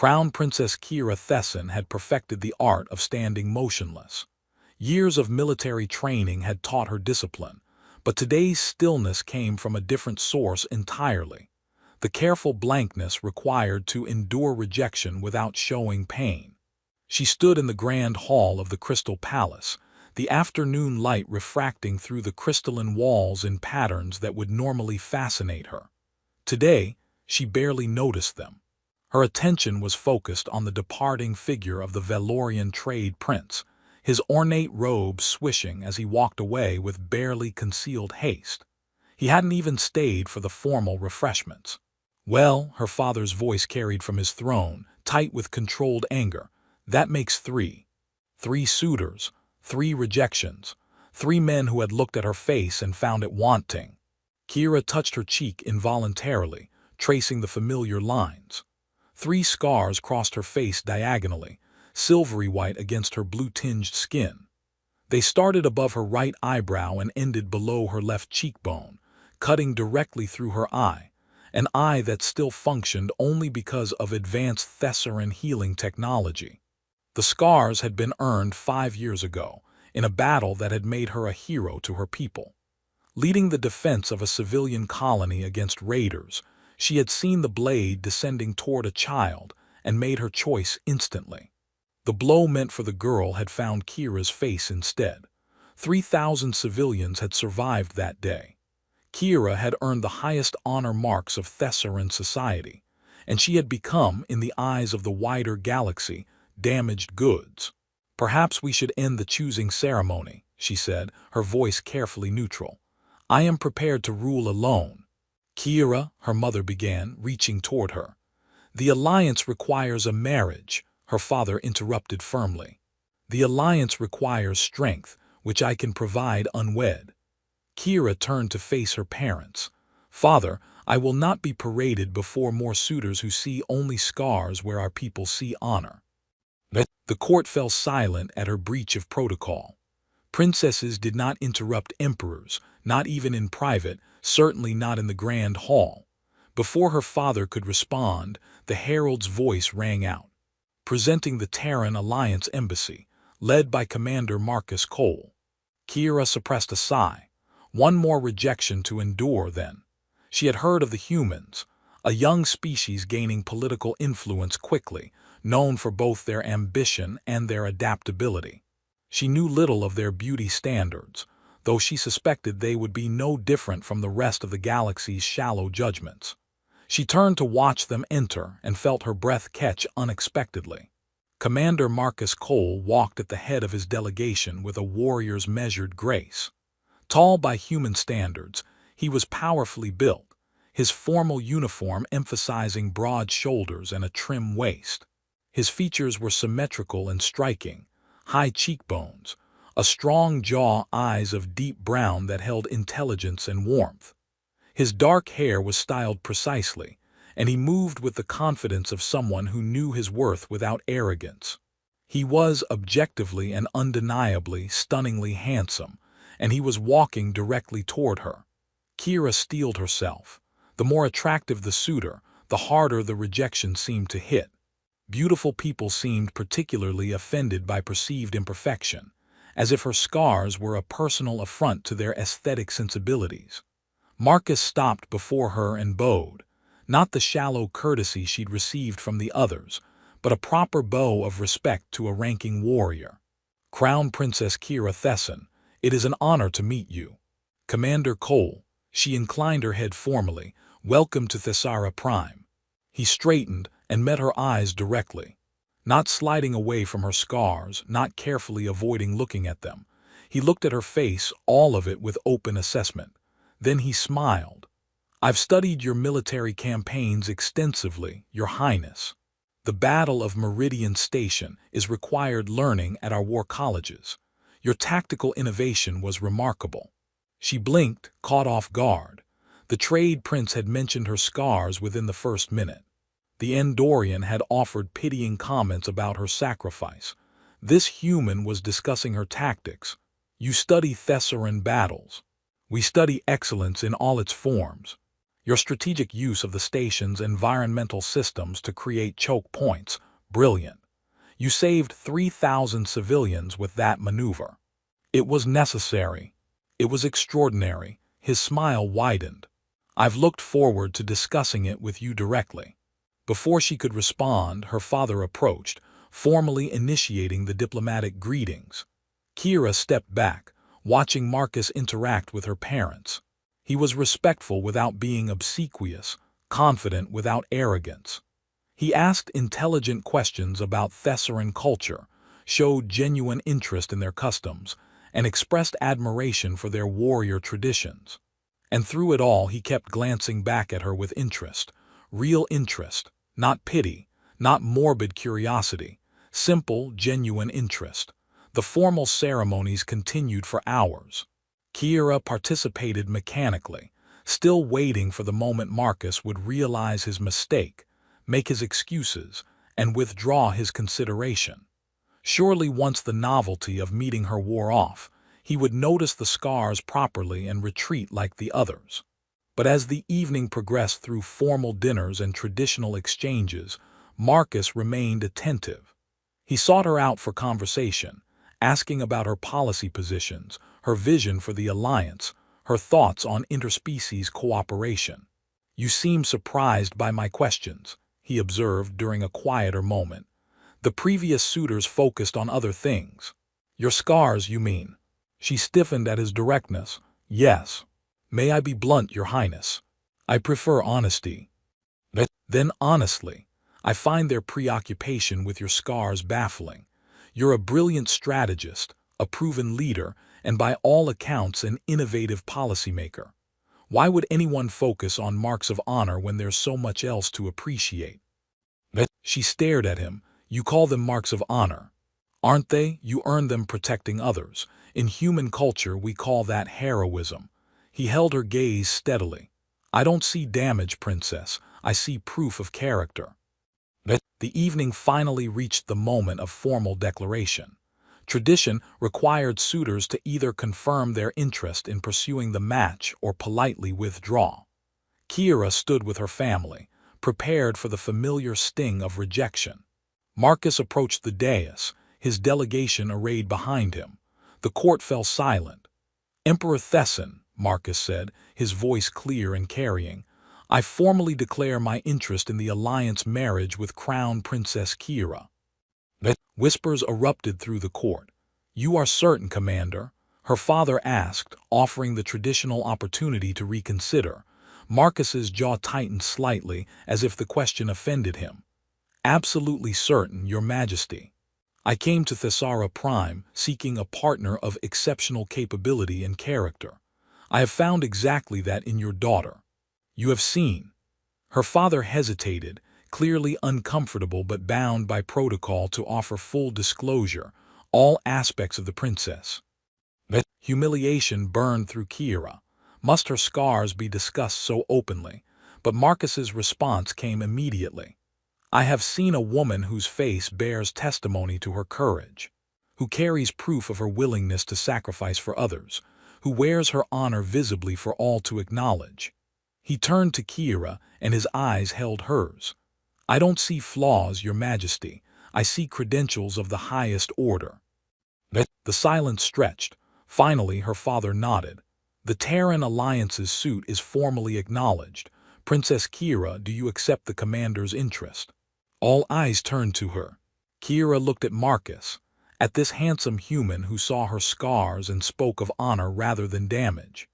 Crown Princess Kira Thesson had perfected the art of standing motionless. Years of military training had taught her discipline, but today's stillness came from a different source entirely. The careful blankness required to endure rejection without showing pain. She stood in the grand hall of the Crystal Palace, the afternoon light refracting through the crystalline walls in patterns that would normally fascinate her. Today, she barely noticed them. Her attention was focused on the departing figure of the Valorian trade prince, his ornate robes swishing as he walked away with barely concealed haste. He hadn't even stayed for the formal refreshments. "Well," her father's voice carried from his throne, tight with controlled anger, "that makes three. 3 suitors, 3 rejections, 3 men who had looked at her face and found it wanting." Kira touched her cheek involuntarily, tracing the familiar lines. 3 scars crossed her face diagonally, silvery white against her blue-tinged skin. They started above her right eyebrow and ended below her left cheekbone, cutting directly through her eye, an eye that still functioned only because of advanced Thessaran healing technology. The scars had been earned 5 years ago, in a battle that had made her a hero to her people. Leading the defense of a civilian colony against raiders, she had seen the blade descending toward a child and made her choice instantly. The blow meant for the girl had found Kira's face instead. 3,000 civilians had survived that day. Kira had earned the highest honor marks of Thessaran society, and she had become, in the eyes of the wider galaxy, damaged goods. "Perhaps we should end the choosing ceremony," she said, her voice carefully neutral. "I am prepared to rule alone." "Kira," her mother began, reaching toward her. "The alliance requires a marriage," her father interrupted firmly. "The alliance requires strength, which I can provide unwed." Kira turned to face her parents. "Father, I will not be paraded before more suitors who see only scars where our people see honor." The court fell silent at her breach of protocol. Princesses did not interrupt emperors, not even in private, certainly not in the grand hall. Before her father could respond, the herald's voice rang out. "Presenting the Terran Alliance Embassy, led by Commander Marcus Cole." Kira suppressed a sigh. One more rejection to endure, then. She had heard of the humans, a young species gaining political influence quickly, known for both their ambition and their adaptability. She knew little of their beauty standards, though she suspected they would be no different from the rest of the galaxy's shallow judgments. She turned to watch them enter and felt her breath catch unexpectedly. Commander Marcus Cole walked at the head of his delegation with a warrior's measured grace. Tall by human standards, he was powerfully built, his formal uniform emphasizing broad shoulders and a trim waist. His features were symmetrical and striking, high cheekbones, a strong jaw, eyes of deep brown that held intelligence and warmth. His dark hair was styled precisely, and he moved with the confidence of someone who knew his worth without arrogance. He was objectively and undeniably stunningly handsome, and he was walking directly toward her. Kira steeled herself. The more attractive the suitor, the harder the rejection seemed to hit. Beautiful people seemed particularly offended by perceived imperfection, as if her scars were a personal affront to their aesthetic sensibilities. Marcus stopped before her and bowed, not the shallow courtesy she'd received from the others, but a proper bow of respect to a ranking warrior. "Crown Princess Kira Thesson, it is an honor to meet you." "Commander Cole," she inclined her head formally, "welcome to Thessara Prime." He straightened and met her eyes directly. Not sliding away from her scars, not carefully avoiding looking at them. He looked at her face, all of it with open assessment. Then he smiled. "I've studied your military campaigns extensively, Your Highness. The Battle of Meridian Station is required learning at our war colleges. Your tactical innovation was remarkable." She blinked, caught off guard. The trade prince had mentioned her scars within the first minute. The Andorian had offered pitying comments about her sacrifice. This human was discussing her tactics. "You study Thessaran battles." "We study excellence in all its forms." Your strategic use of the station's environmental systems to create choke points, brilliant. You saved 3,000 civilians with that maneuver. It was necessary. It was extraordinary. His smile widened. I've looked forward to discussing it with you directly. Before she could respond, her father approached, formally initiating the diplomatic greetings. Kira stepped back, watching Marcus interact with her parents. He was respectful without being obsequious, confident without arrogance. He asked intelligent questions about Thessaran culture, showed genuine interest in their customs, and expressed admiration for their warrior traditions. And through it all he kept glancing back at her with interest, real interest, not pity, not morbid curiosity, simple, genuine interest. The formal ceremonies continued for hours. Kira participated mechanically, still waiting for the moment Marcus would realize his mistake, make his excuses, and withdraw his consideration. Surely once the novelty of meeting her wore off, he would notice the scars properly and retreat like the others. But as the evening progressed through formal dinners and traditional exchanges, Marcus remained attentive. He sought her out for conversation, asking about her policy positions, her vision for the alliance, her thoughts on interspecies cooperation. "You seem surprised by my questions," he observed during a quieter moment. "The previous suitors focused on other things." "Your scars, you mean?" She stiffened at his directness. "Yes. May I be blunt, Your Highness? I prefer honesty." "Then honestly, I find their preoccupation with your scars baffling. You're a brilliant strategist, a proven leader, and by all accounts an innovative policymaker. Why would anyone focus on marks of honor when there's so much else to appreciate?" She stared at him. "You call them marks of honor. Aren't they? You earn them protecting others. In human culture we call that heroism." He held her gaze steadily. "I don't see damage, Princess. I see proof of character." The evening finally reached the moment of formal declaration. Tradition required suitors to either confirm their interest in pursuing the match or politely withdraw. Kira stood with her family, prepared for the familiar sting of rejection. Marcus approached the dais, his delegation arrayed behind him. The court fell silent. "Emperor Thesson," Marcus said, his voice clear and carrying, "I formally declare my interest in the alliance marriage with Crown Princess Kira." Whispers erupted through the court. "You are certain, Commander?" her father asked, offering the traditional opportunity to reconsider. Marcus's jaw tightened slightly, as if the question offended him. "Absolutely certain, Your Majesty. I came to Thessara Prime seeking a partner of exceptional capability and character. I have found exactly that in your daughter. You have seen." Her father hesitated, clearly uncomfortable but bound by protocol to offer full disclosure, all aspects of the princess. Humiliation burned through Kira. Must her scars be discussed so openly? But Marcus's response came immediately. "I have seen a woman whose face bears testimony to her courage, who carries proof of her willingness to sacrifice for others, who wears her honor visibly for all to acknowledge." He turned to Kira, and his eyes held hers. "I don't see flaws, Your Majesty. I see credentials of the highest order." The silence stretched. Finally, her father nodded. "The Terran Alliance's suit is formally acknowledged. Princess Kira, do you accept the commander's interest?" All eyes turned to her. Kira looked at Marcus, at this handsome human who saw her scars and spoke of honor rather than damage.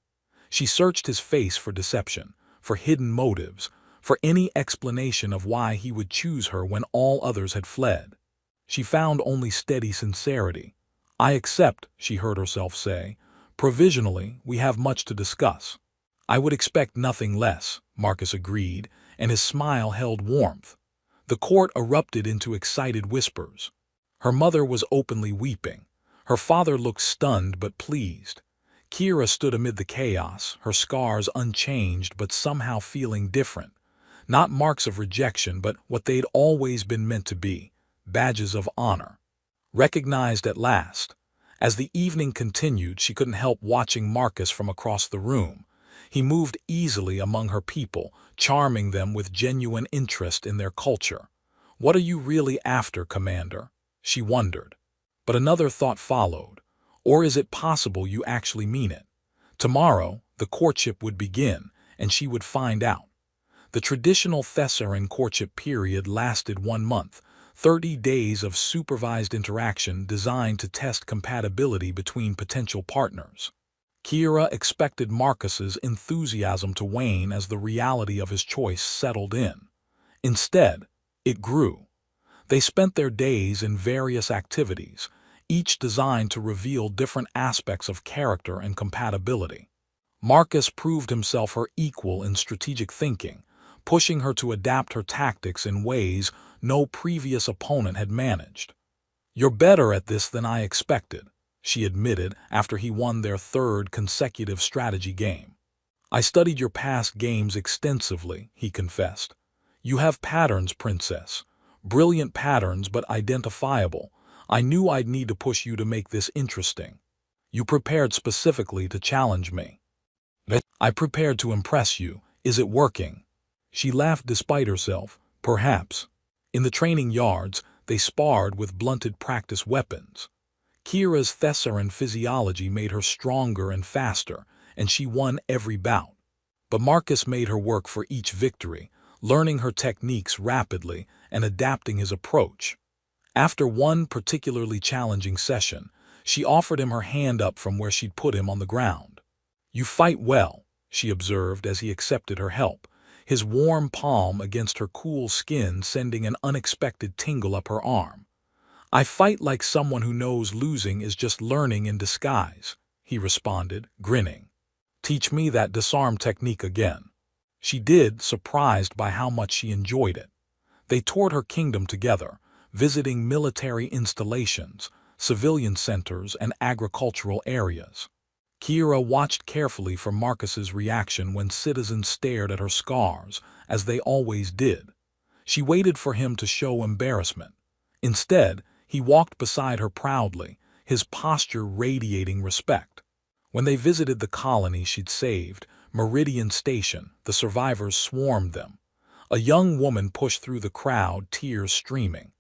She searched his face for deception, for hidden motives, for any explanation of why he would choose her when all others had fled. She found only steady sincerity. "I accept," she heard herself say. "Provisionally, we have much to discuss." "I would expect nothing less," Marcus agreed, and his smile held warmth. The court erupted into excited whispers. Her mother was openly weeping. Her father looked stunned but pleased. Kira stood amid the chaos, her scars unchanged but somehow feeling different. Not marks of rejection, but what they'd always been meant to be, badges of honor. Recognized at last. As the evening continued, she couldn't help watching Marcus from across the room. He moved easily among her people, charming them with genuine interest in their culture. "What are you really after, Commander?" she wondered. But another thought followed. Or is it possible you actually mean it? Tomorrow, the courtship would begin, and she would find out. The traditional Thesaurian courtship period lasted 1 month, 30 days of supervised interaction designed to test compatibility between potential partners. Kira expected Marcus's enthusiasm to wane as the reality of his choice settled in. Instead, it grew. They spent their days in various activities, each designed to reveal different aspects of character and compatibility. Marcus proved himself her equal in strategic thinking, pushing her to adapt her tactics in ways no previous opponent had managed. "You're better at this than I expected," she admitted after he won their third consecutive strategy game. "I studied your past games extensively," he confessed. "You have patterns, Princess. Brilliant patterns, but identifiable. I knew I'd need to push you to make this interesting. You prepared specifically to challenge me." "I prepared to impress you. Is it working?" She laughed despite herself. "Perhaps." In the training yards, they sparred with blunted practice weapons. Kira's Thesaurian physiology made her stronger and faster, and she won every bout. But Marcus made her work for each victory, learning her techniques rapidly and adapting his approach. After one particularly challenging session, she offered him her hand up from where she'd put him on the ground. "You fight well," she observed as he accepted her help, his warm palm against her cool skin sending an unexpected tingle up her arm. "I fight like someone who knows losing is just learning in disguise," he responded, grinning. "Teach me that disarm technique again." She did, surprised by how much she enjoyed it. They toured her kingdom together, visiting military installations, civilian centers, and agricultural areas. Kira watched carefully for Marcus's reaction when citizens stared at her scars, as they always did. She waited for him to show embarrassment. Instead, he walked beside her proudly, his posture radiating respect. When they visited the colony she'd saved, Meridian Station, the survivors swarmed them. A young woman pushed through the crowd, tears streaming.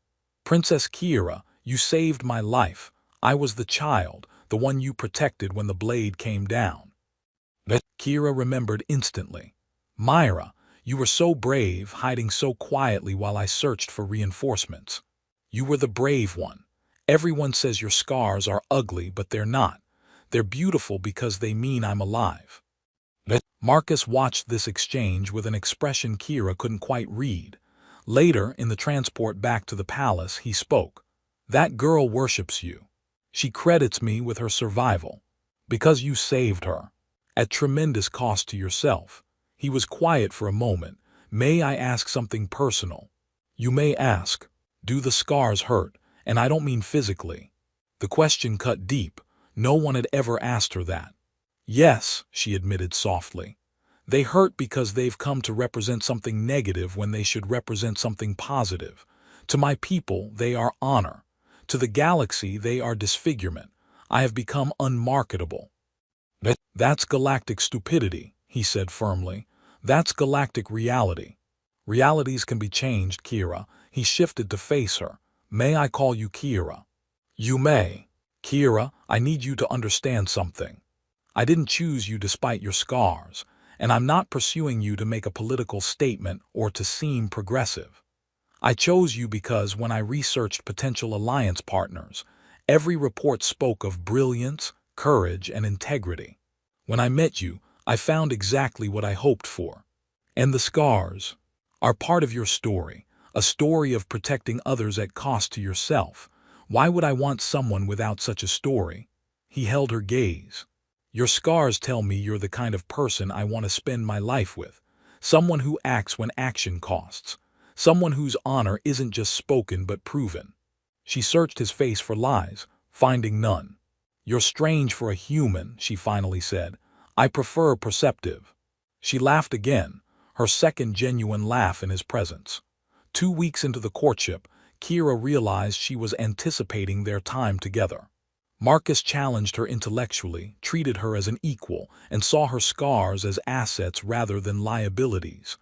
"Princess Kira, you saved my life. I was the child, the one you protected when the blade came down." Kira remembered instantly. "Myra, you were so brave, hiding so quietly while I searched for reinforcements. You were the brave one. Everyone says your scars are ugly, but they're not. They're beautiful because they mean I'm alive." Marcus watched this exchange with an expression Kira couldn't quite read. Later, in the transport back to the palace, he spoke. "That girl worships you. She credits me with her survival. Because you saved her. At tremendous cost to yourself." He was quiet for a moment. "May I ask something personal?" "You may ask. Do the scars hurt? And I don't mean physically." The question cut deep. No one had ever asked her that. "Yes," she admitted softly. "They hurt because they've come to represent something negative when they should represent something positive. To my people, they are honor. To the galaxy, they are disfigurement. I have become unmarketable." "That's galactic stupidity," he said firmly. "That's galactic reality. Realities can be changed, Kira." He shifted to face her. "May I call you Kira?" "You may. Kira, I need you to understand something. I didn't choose you despite your scars, and I'm not pursuing you to make a political statement or to seem progressive. I chose you because when I researched potential alliance partners, every report spoke of brilliance, courage, and integrity. When I met you, I found exactly what I hoped for. And the scars are part of your story, a story of protecting others at cost to yourself. Why would I want someone without such a story?" He held her gaze. "Your scars tell me you're the kind of person I want to spend my life with. Someone who acts when action costs. Someone whose honor isn't just spoken but proven." She searched his face for lies, finding none. "You're strange for a human," she finally said. "I prefer perceptive." She laughed again, her second genuine laugh in his presence. 2 weeks into the courtship, Kira realized she was anticipating their time together. Marcus challenged her intellectually, treated her as an equal, and saw her scars as assets rather than liabilities.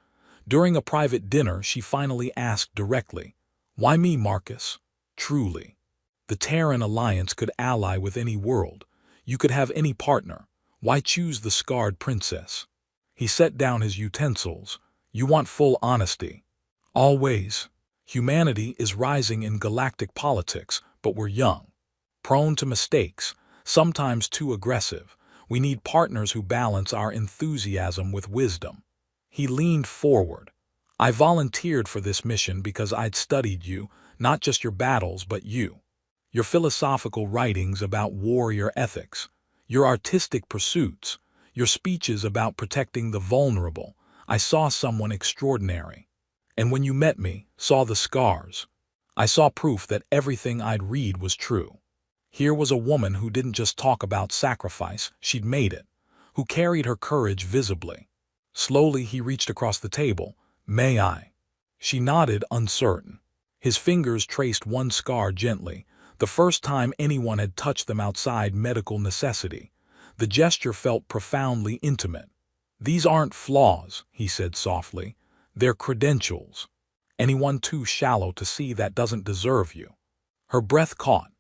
During a private dinner, she finally asked directly, "Why me, Marcus?" Truly. The Terran Alliance could ally with any world. You could have any partner. Why choose the scarred princess? He set down his utensils. You want full honesty. Always. Humanity is rising in galactic politics, but we're young. Prone to mistakes, sometimes too aggressive. We need partners who balance our enthusiasm with wisdom. He leaned forward. I volunteered for this mission because I'd studied you, not just your battles, but you. Your philosophical writings about warrior ethics, your artistic pursuits, your speeches about protecting the vulnerable. I saw someone extraordinary. And when you met me, saw the scars, I saw proof that everything I'd read was true. Here was a woman who didn't just talk about sacrifice, she'd made it, who carried her courage visibly. Slowly he reached across the table. May I? She nodded, uncertain. His fingers traced one scar gently, the first time anyone had touched them outside medical necessity. The gesture felt profoundly intimate. These aren't flaws, he said softly. They're credentials. Anyone too shallow to see that doesn't deserve you. Her breath caught.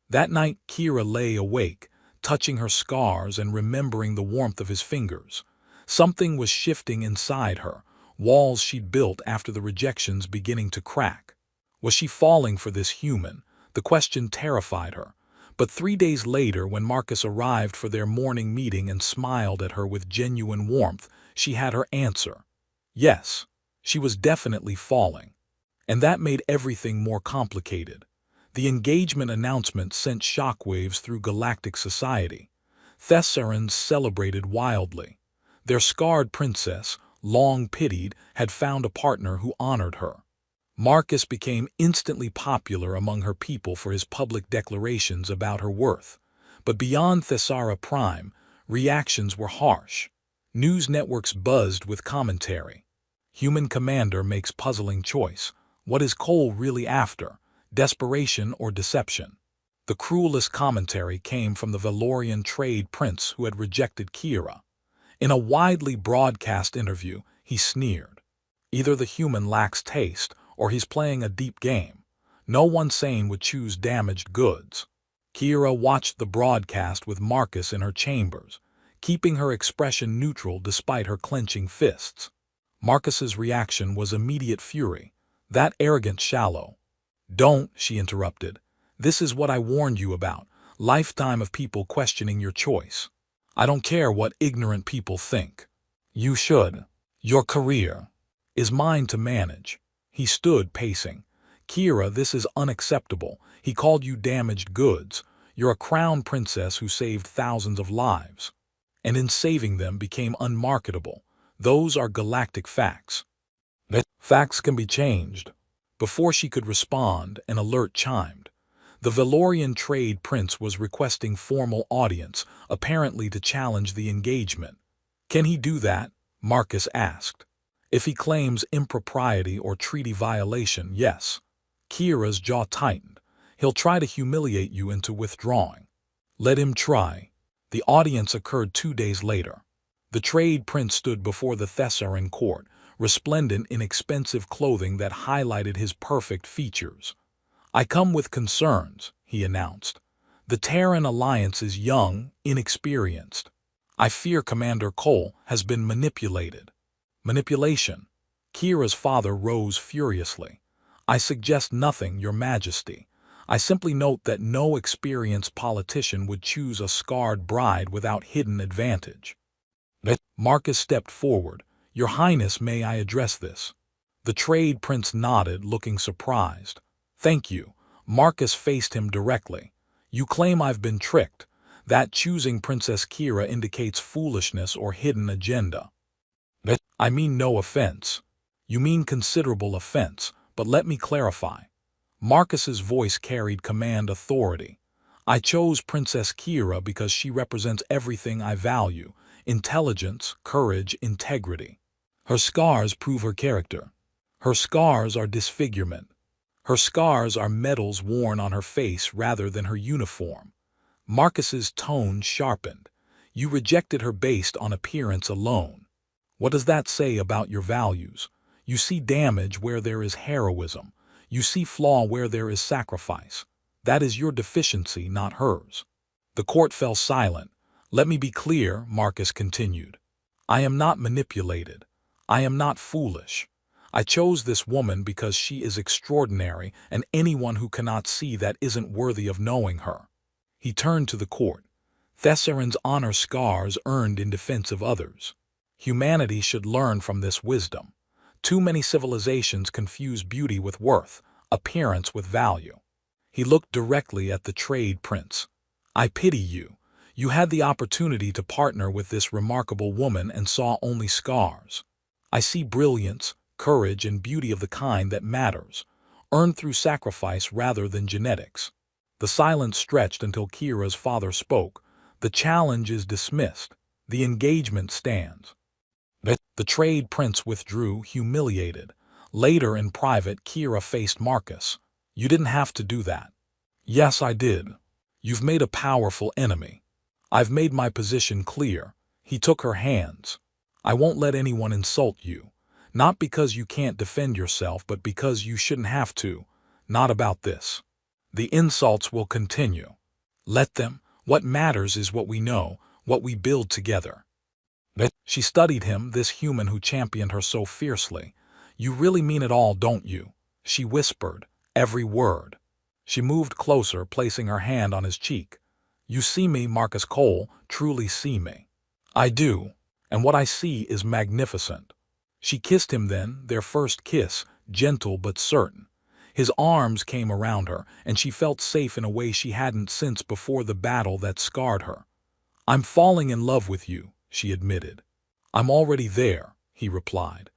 That night, Kira lay awake, touching her scars and remembering the warmth of his fingers. Something was shifting inside her, walls she'd built after the rejections beginning to crack. Was she falling for this human? The question terrified her. But 3 days later, when Marcus arrived for their morning meeting and smiled at her with genuine warmth, she had her answer. Yes, she was definitely falling. And that made everything more complicated. The engagement announcement sent shockwaves through galactic society. Thessarans celebrated wildly. Their scarred princess, long pitied, had found a partner who honored her. Marcus became instantly popular among her people for his public declarations about her worth. But beyond Thessara Prime, reactions were harsh. News networks buzzed with commentary. Human commander makes puzzling choice. What is Cole really after? Desperation or deception? The cruelest commentary came from the Valorian trade prince who had rejected Kira. In a widely broadcast interview, he sneered. Either the human lacks taste, or he's playing a deep game. No one sane would choose damaged goods. Kira watched the broadcast with Marcus in her chambers, keeping her expression neutral despite her clenching fists. Marcus's reaction was immediate fury. That arrogant shallow. Don't, she interrupted. This is what I warned you about. Lifetime of people questioning your choice. I don't care what ignorant people think. You should. Your career is mine to manage. He stood pacing. Kira, this is unacceptable. He called you damaged goods. You're a crown princess who saved thousands of lives. And in saving them became unmarketable. Those are galactic facts. Facts can be changed. Before she could respond, an alert chimed. The Valorian trade prince was requesting formal audience, apparently to challenge the engagement. Can he do that? Marcus asked. If he claims impropriety or treaty violation, yes. Kira's jaw tightened. He'll try to humiliate you into withdrawing. Let him try. The audience occurred 2 days later. The trade prince stood before the Thessaran court, resplendent in expensive clothing that highlighted his perfect features. I come with concerns, he announced. The Terran Alliance is young, inexperienced. I fear Commander Cole has been manipulated. Manipulation. Kira's father rose furiously. I suggest nothing, Your Majesty. I simply note that no experienced politician would choose a scarred bride without hidden advantage. Marcus stepped forward. Your Highness, may I address this? The trade prince nodded, looking surprised. Thank you. Marcus faced him directly. You claim I've been tricked. That choosing Princess Kira indicates foolishness or hidden agenda. I mean no offense. You mean considerable offense, but let me clarify. Marcus's voice carried command authority. I chose Princess Kira because she represents everything I value: intelligence, courage, integrity. Her scars prove her character. Her scars are disfigurement. Her scars are medals worn on her face rather than her uniform. Marcus's tone sharpened. You rejected her based on appearance alone. What does that say about your values? You see damage where there is heroism. You see flaw where there is sacrifice. That is your deficiency, not hers. The court fell silent. Let me be clear, Marcus continued. I am not manipulated. I am not foolish. I chose this woman because she is extraordinary, and anyone who cannot see that isn't worthy of knowing her. He turned to the court. Thessarin's honor scars earned in defense of others. Humanity should learn from this wisdom. Too many civilizations confuse beauty with worth, appearance with value. He looked directly at the trade prince. I pity you. You had the opportunity to partner with this remarkable woman and saw only scars. I see brilliance, courage, and beauty of the kind that matters, earned through sacrifice rather than genetics. The silence stretched until Kira's father spoke. The challenge is dismissed. The engagement stands. The trade prince withdrew, humiliated. Later in private, Kira faced Marcus. You didn't have to do that. Yes, I did. You've made a powerful enemy. I've made my position clear. He took her hands. I won't let anyone insult you. Not because you can't defend yourself, but because you shouldn't have to. Not about this. The insults will continue. Let them. What matters is what we know, what we build together. She studied him, this human who championed her so fiercely. You really mean it all, don't you? She whispered, every word. She moved closer, placing her hand on his cheek. You see me, Marcus Cole, truly see me. I do, and what I see is magnificent. She kissed him then, their first kiss, gentle but certain. His arms came around her, and she felt safe in a way she hadn't since before the battle that scarred her. I'm falling in love with you, she admitted. I'm already there, he replied.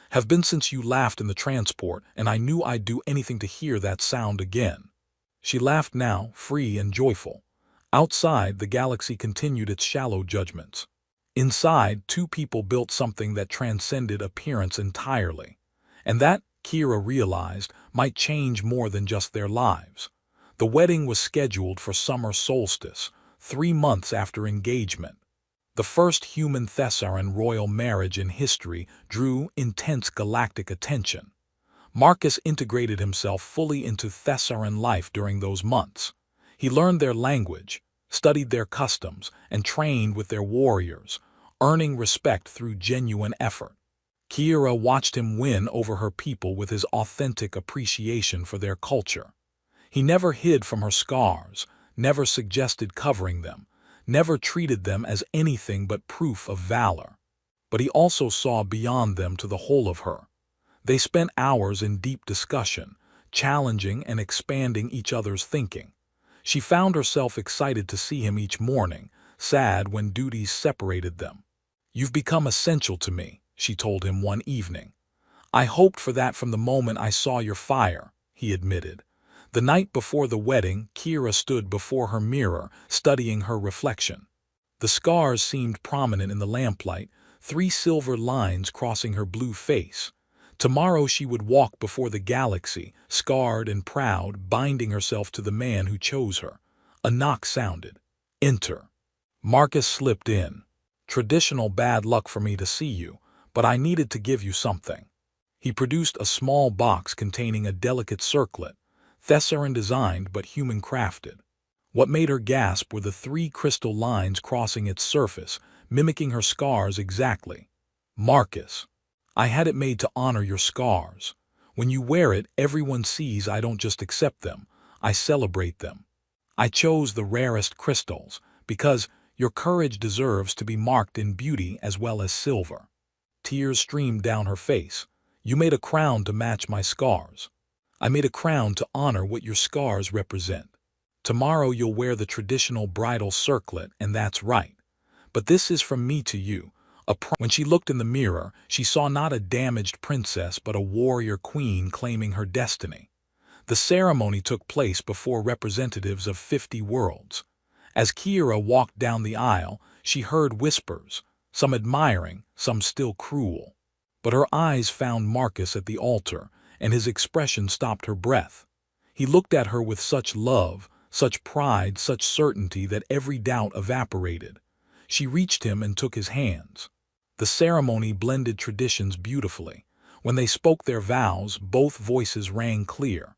Have been since you laughed in the transport, and I knew I'd do anything to hear that sound again. She laughed now, free and joyful. Outside, the galaxy continued its shallow judgments. Inside, two people built something that transcended appearance entirely. And that, Kira realized, might change more than just their lives. The wedding was scheduled for summer solstice, 3 months after engagement. The first human Thessarin royal marriage in history drew intense galactic attention. Marcus integrated himself fully into Thessarin life during those months. He learned their language, studied their customs, and trained with their warriors, earning respect through genuine effort. Kira watched him win over her people with his authentic appreciation for their culture. He never hid from her scars, never suggested covering them, never treated them as anything but proof of valor. But he also saw beyond them to the whole of her. They spent hours in deep discussion, challenging and expanding each other's thinking. She found herself excited to see him each morning, sad when duties separated them. You've become essential to me, she told him one evening. I hoped for that from the moment I saw your fire, he admitted. The night before the wedding, Kira stood before her mirror, studying her reflection. The scars seemed prominent in the lamplight, 3 silver lines crossing her blue face. Tomorrow she would walk before the galaxy, scarred and proud, binding herself to the man who chose her. A knock sounded. Enter. Marcus slipped in. Traditional bad luck for me to see you, but I needed to give you something. He produced a small box containing a delicate circlet, Thessarin designed but human crafted. What made her gasp were the 3 crystal lines crossing its surface, mimicking her scars exactly. Marcus, I had it made to honor your scars. When you wear it, everyone sees I don't just accept them, I celebrate them. I chose the rarest crystals, because your courage deserves to be marked in beauty as well as silver. Tears streamed down her face. You made a crown to match my scars. I made a crown to honor what your scars represent. Tomorrow you'll wear the traditional bridal circlet, and that's right. But this is from me to you. When she looked in the mirror, she saw not a damaged princess but a warrior queen claiming her destiny. The ceremony took place before representatives of 50 worlds. As Kira walked down the aisle, she heard whispers, some admiring, some still cruel. But her eyes found Marcus at the altar, and his expression stopped her breath. He looked at her with such love, such pride, such certainty that every doubt evaporated. She reached him and took his hands. The ceremony blended traditions beautifully. When they spoke their vows, both voices rang clear.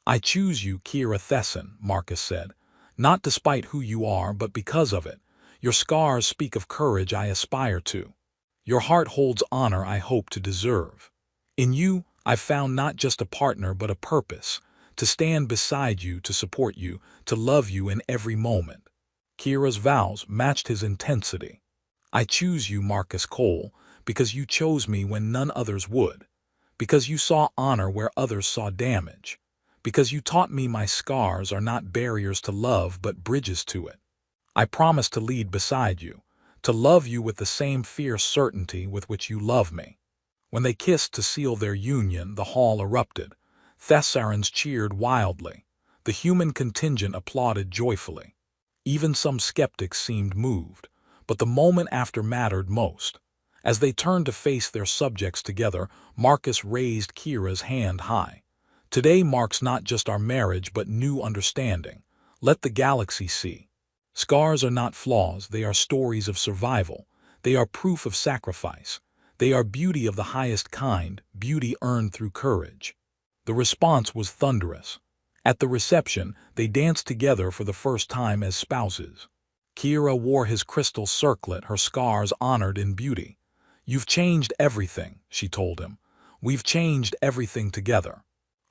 "I choose you, Kira Thesson," Marcus said, "not despite who you are, but because of it. Your scars speak of courage I aspire to. Your heart holds honor I hope to deserve. In you, I've found not just a partner but a purpose, to stand beside you, to support you, to love you in every moment." Kira's vows matched his intensity. "I choose you, Marcus Cole, because you chose me when none others would, because you saw honor where others saw damage, because you taught me my scars are not barriers to love but bridges to it. I promise to lead beside you, to love you with the same fierce certainty with which you love me." When they kissed to seal their union, the hall erupted. Thessarans cheered wildly. The human contingent applauded joyfully. Even some skeptics seemed moved. But the moment after mattered most. As they turned to face their subjects together, Marcus raised Kira's hand high. "Today marks not just our marriage but new understanding. Let the galaxy see. Scars are not flaws, they are stories of survival. They are proof of sacrifice. They are beauty of the highest kind, beauty earned through courage." The response was thunderous. At the reception, they danced together for the first time as spouses. Kira wore his crystal circlet, her scars honored in beauty. "You've changed everything," she told him. "We've changed everything together."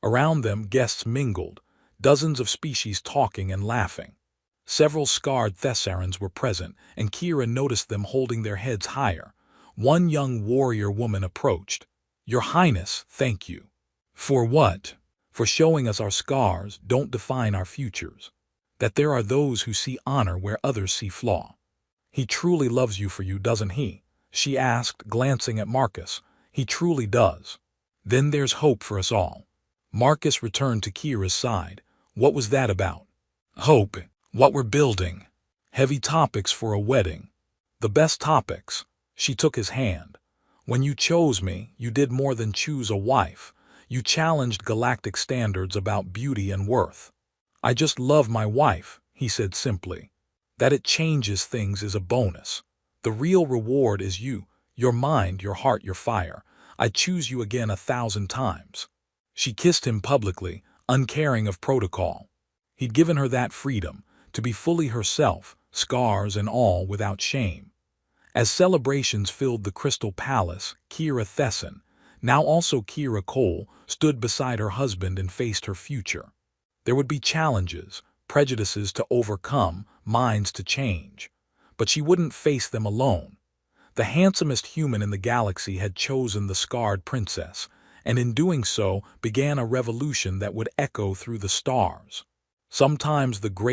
Around them, guests mingled, dozens of species talking and laughing. Several scarred Thessarans were present, and Kira noticed them holding their heads higher. One young warrior woman approached. "Your Highness, thank you." "For what?" "For showing us our scars don't define our futures. That there are those who see honor where others see flaw." "He truly loves you for you, doesn't he?" she asked, glancing at Marcus. "He truly does. Then there's hope for us all." Marcus returned to Kira's side. "What was that about?" "Hope. What we're building. Heavy topics for a wedding. The best topics." She took his hand. "When you chose me, you did more than choose a wife. You challenged galactic standards about beauty and worth." "I just love my wife," he said simply. "That it changes things is a bonus. The real reward is you, your mind, your heart, your fire. I'd choose you again 1,000 times." She kissed him publicly, uncaring of protocol. He'd given her that freedom, to be fully herself, scars and all, without shame. As celebrations filled the Crystal Palace, Kira Thesson, now also Kira Cole, stood beside her husband and faced her future. There would be challenges, prejudices to overcome, minds to change. But she wouldn't face them alone. The handsomest human in the galaxy had chosen the scarred princess, and in doing so began a revolution that would echo through the stars. Sometimes the great